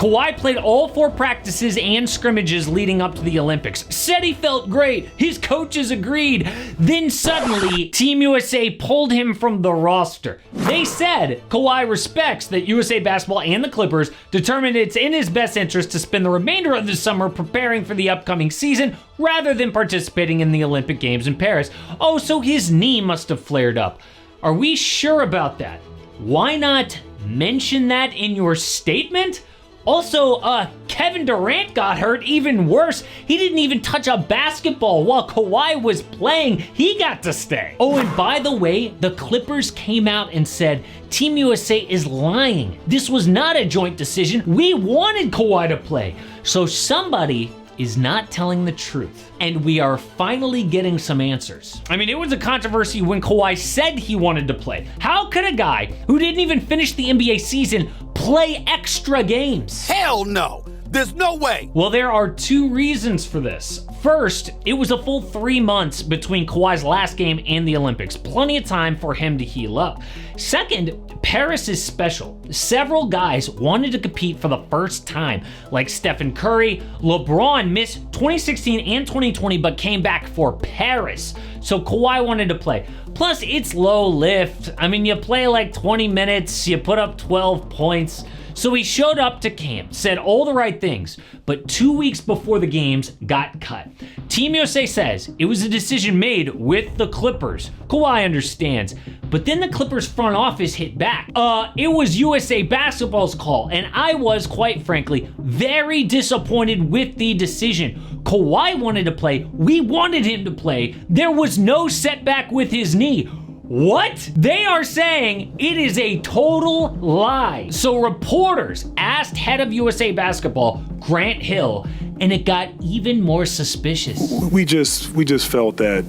Kawhi played all 4 practices and scrimmages leading up to the Olympics. Said he felt great. His coaches agreed. Then suddenly, Team USA pulled him from the roster. They said Kawhi respects that USA Basketball and the Clippers determined it's in his best interest to spend the remainder of the summer preparing for the upcoming season rather than participating in the Olympic Games in Paris. Oh, so his knee must have flared up. Are we sure about that? Why not mention that in your statement? Also, Kevin Durant got hurt, even worse. He didn't even touch a basketball while Kawhi was playing. He got to stay. Oh, and by the way, the Clippers came out and said, Team USA is lying. This was not a joint decision. We wanted Kawhi to play. So somebody is not telling the truth. And we are finally getting some answers. I mean, it was a controversy when Kawhi said he wanted to play. How could a guy who didn't even finish the NBA season play extra games? Hell no! There's no way! Well, there are 2 reasons for this. First, it was a full 3 months between Kawhi's last game and the Olympics. Plenty of time for him to heal up. Second, Paris is special. Several guys wanted to compete for the first time, like Stephen Curry. LeBron missed 2016 and 2020, but came back for Paris. So Kawhi wanted to play. Plus, it's low lift. I mean, you play like 20 minutes, you put up 12 points. So he showed up to camp, said all the right things, but 2 weeks before the games, got cut. Team USA says it was a decision made with the Clippers. Kawhi understands, but then the Clippers front office hit back. It was USA Basketball's call, and I was, quite frankly, very disappointed with the decision. Kawhi wanted to play, we wanted him to play, there was no setback with his knee. What? They are saying it is a total lie. So reporters asked head of USA Basketball, Grant Hill, and it got even more suspicious. We just felt that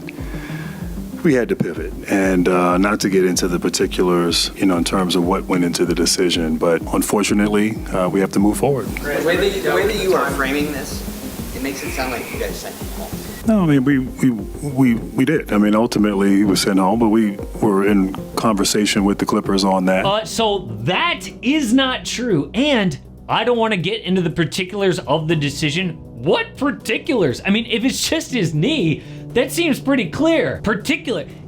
we had to pivot, and not to get into the particulars, in terms of what went into the decision, but unfortunately, we have to move forward. The way that you are framing this, it makes it sound like you guys sent him home. No, I mean, we did. I mean, ultimately, he was sent home, but we were in conversation with the Clippers on that. So that is not true, and I don't want to get into the particulars of the decision. What particulars? I mean, if it's just his knee, that seems pretty clear.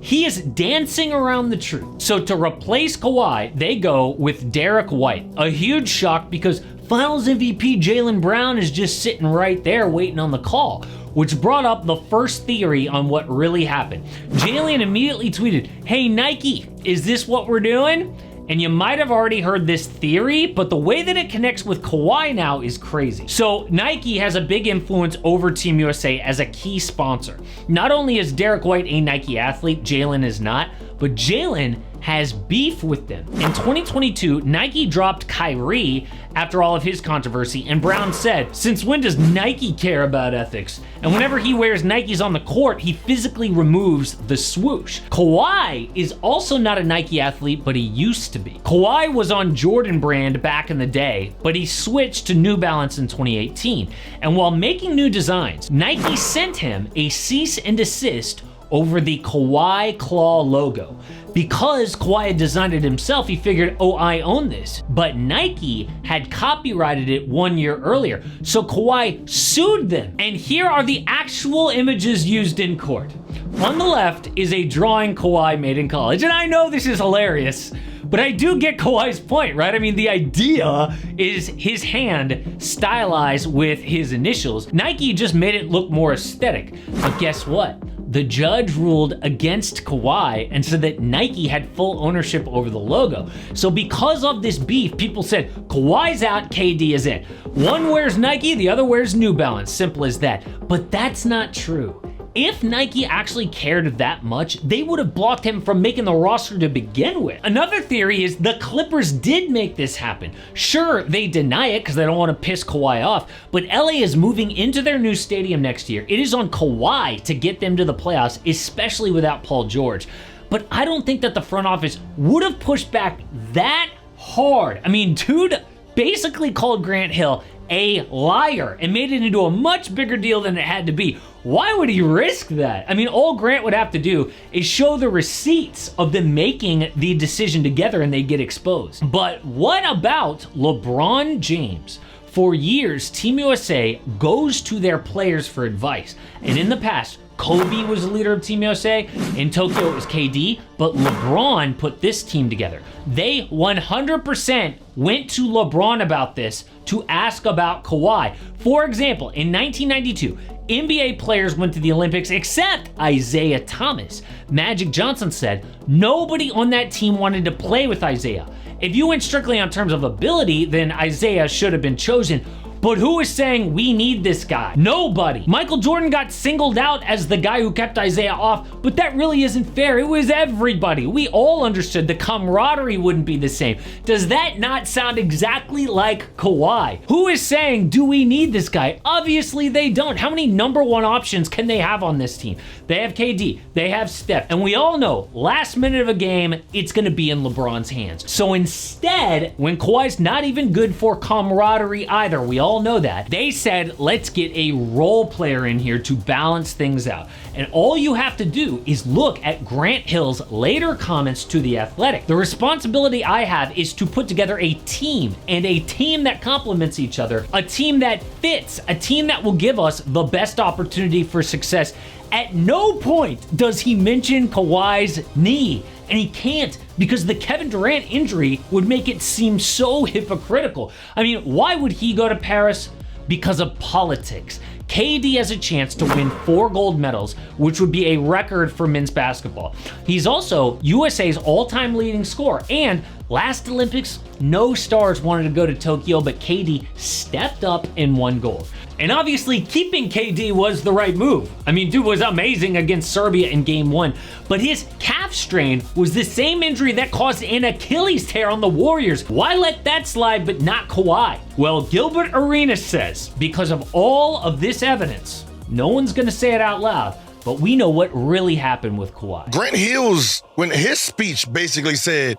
He is dancing around the truth. So to replace Kawhi, they go with Derek White. A huge shock because Finals MVP Jaylen Brown is just sitting right there waiting on the call, which brought up the first theory on what really happened. Jaylen immediately tweeted, "Hey Nike, is this what we're doing?" And you might have already heard this theory, but the way that it connects with Kawhi now is crazy. So Nike has a big influence over Team USA as a key sponsor. Not only is Derek White a Nike athlete, Jaylen is not, but Jaylen has beef with them. In 2022, Nike dropped Kyrie after all of his controversy, and Brown said, "Since when does Nike care about ethics?" And whenever he wears Nikes on the court, he physically removes the swoosh. Kawhi is also not a Nike athlete, but he used to be. Kawhi was on Jordan brand back in the day, but he switched to New Balance in 2018. And while making new designs, Nike sent him a cease and desist over the Kawhi Claw logo. Because Kawhi had designed it himself, he figured, oh, I own this. But Nike had copyrighted it 1 year earlier, so Kawhi sued them. And here are the actual images used in court. On the left is a drawing Kawhi made in college, and I know this is hilarious, but I do get Kawhi's point, right? I mean, the idea is his hand stylized with his initials. Nike just made it look more aesthetic. But guess what? The judge ruled against Kawhi and said that Nike had full ownership over the logo. So because of this beef, people said, Kawhi's out, KD is in. One wears Nike, the other wears New Balance. Simple as that. But that's not true. If Nike actually cared that much, they would have blocked him from making the roster to begin with. Another theory is the Clippers did make this happen. Sure, they deny it because they don't want to piss Kawhi off, but LA is moving into their new stadium next year. It is on Kawhi to get them to the playoffs, especially without Paul George. But I don't think that the front office would have pushed back that hard. I mean, dude basically called Grant Hill a liar and made it into a much bigger deal than it had to be. Why would he risk that? I mean, all Grant would have to do is show the receipts of them making the decision together and they get exposed. But what about LeBron James, For years, Team USA goes to their players for advice. And in the past, Kobe was the leader of Team USA. In Tokyo, it was KD, but LeBron put this team together. They 100% went to LeBron about this to ask about Kawhi. For example, in 1992, NBA players went to the Olympics except Isaiah Thomas. Magic Johnson said nobody on that team wanted to play with Isaiah. If you went strictly on terms of ability, then Isaiah should have been chosen. But who is saying we need this guy? Nobody. Michael Jordan got singled out as the guy who kept Isaiah off, but that really isn't fair. It was everybody. We all understood the camaraderie wouldn't be the same. Does that not sound exactly like Kawhi? Who is saying, do we need this guy? Obviously they don't. How many number one options can they have on this team? They have KD, they have Steph, and we all know last minute of a game, it's gonna be in LeBron's hands. So instead, when Kawhi's not even good for camaraderie either, we all know that, they said, let's get a role player in here to balance things out. And all you have to do is look at Grant Hill's later comments to The Athletic. The responsibility I have is to put together a team, and a team that complements each other, a team that fits, a team that will give us the best opportunity for success. At no point does he mention Kawhi's knee. And he can't, because the Kevin Durant injury would make it seem so hypocritical. I mean, why would he go to Paris? Because of politics. KD has a chance to win 4 gold medals, which would be a record for men's basketball. He's also USA's all-time leading scorer, and last Olympics, no stars wanted to go to Tokyo, but KD stepped up and won gold. And obviously, keeping KD was the right move. I mean, dude was amazing against Serbia in Game 1, but his calf strain was the same injury that caused an Achilles tear on the Warriors. Why let that slide but not Kawhi? Well, Gilbert Arenas says, because of all of this evidence, no one's gonna say it out loud, but we know what really happened with Kawhi. Grant Hill's, when his speech basically said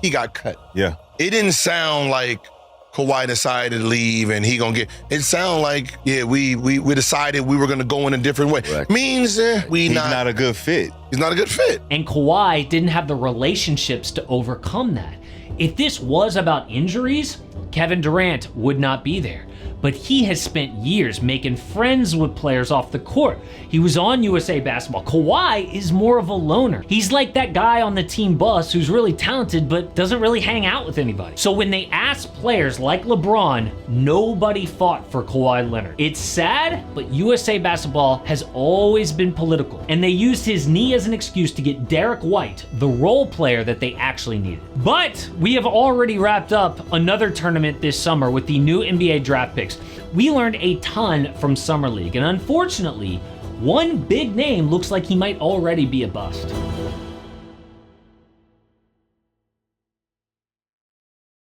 he got cut. Yeah. It didn't sound like Kawhi decided to leave and he gonna get, it sounded like, yeah, we decided we were gonna go in a different way. Right. Means He's not a good fit. He's not a good fit. And Kawhi didn't have the relationships to overcome that. If this was about injuries, Kevin Durant would not be there. But he has spent years making friends with players off the court. He was on USA Basketball. Kawhi is more of a loner. He's like that guy on the team bus who's really talented but doesn't really hang out with anybody. So when they asked players like LeBron, nobody fought for Kawhi Leonard. It's sad, but USA Basketball has always been political. And they used his knee as an excuse to get Derek White, the role player that they actually needed. But we have already wrapped up another tournament this summer with the new NBA draft picks. We learned a ton from Summer League, and unfortunately, one big name looks like he might already be a bust.